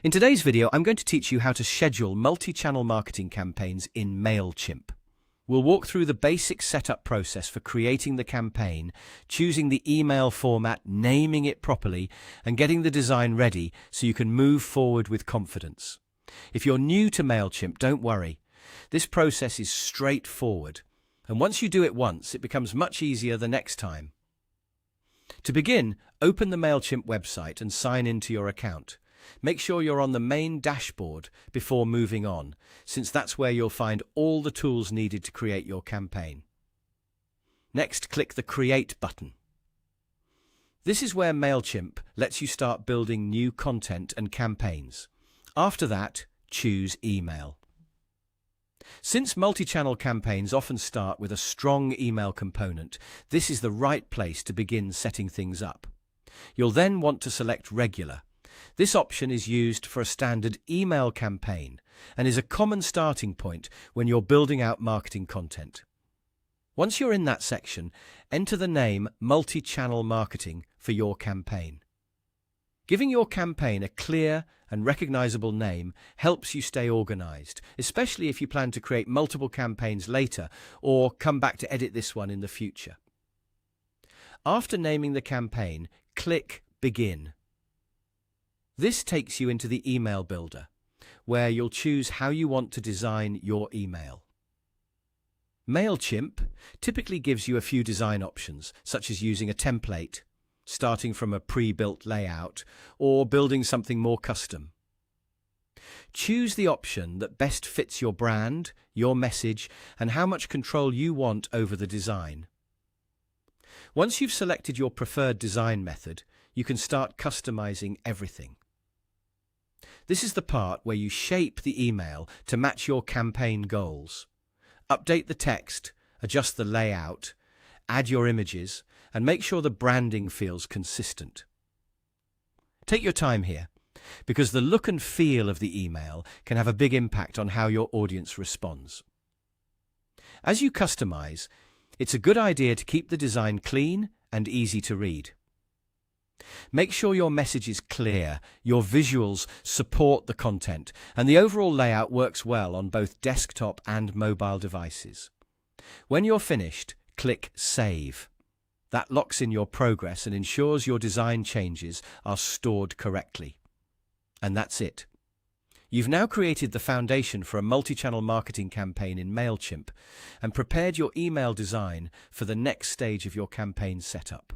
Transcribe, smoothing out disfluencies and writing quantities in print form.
In today's video, I'm going to teach you how to schedule multi-channel marketing campaigns in MailChimp. We'll walk through the basic setup process for creating the campaign, choosing the email format, naming it properly, and getting the design ready so you can move forward with confidence. If you're new to MailChimp, don't worry. This process is straightforward, and once you do it once, it becomes much easier the next time. To begin, open the MailChimp website and sign into your account. Make sure you're on the main dashboard before moving on, since that's where you'll find all the tools needed to create your campaign. Next, click the Create button. This is where MailChimp lets you start building new content and campaigns. After that, choose Email. Since multi-channel campaigns often start with a strong email component, this is the right place to begin setting things up. You'll then want to select Regular. This option is used for a standard email campaign and is a common starting point when you're building out marketing content. Once you're in that section, enter the name Multi-Channel Marketing for your campaign. Giving your campaign a clear and recognizable name helps you stay organized, especially if you plan to create multiple campaigns later or come back to edit this one in the future. After naming the campaign, click Begin. This takes you into the email builder, where you'll choose how you want to design your email. MailChimp typically gives you a few design options, such as using a template, starting from a pre-built layout, or building something more custom. Choose the option that best fits your brand, your message, and how much control you want over the design. Once you've selected your preferred design method, you can start customizing everything. This is the part where you shape the email to match your campaign goals. Update the text, adjust the layout, add your images, and make sure the branding feels consistent. Take your time here, because the look and feel of the email can have a big impact on how your audience responds. As you customize, it's a good idea to keep the design clean and easy to read. Make sure your message is clear, your visuals support the content, and the overall layout works well on both desktop and mobile devices. When you're finished, click Save. That locks in your progress and ensures your design changes are stored correctly. And that's it. You've now created the foundation for a multi-channel marketing campaign in MailChimp and prepared your email design for the next stage of your campaign setup.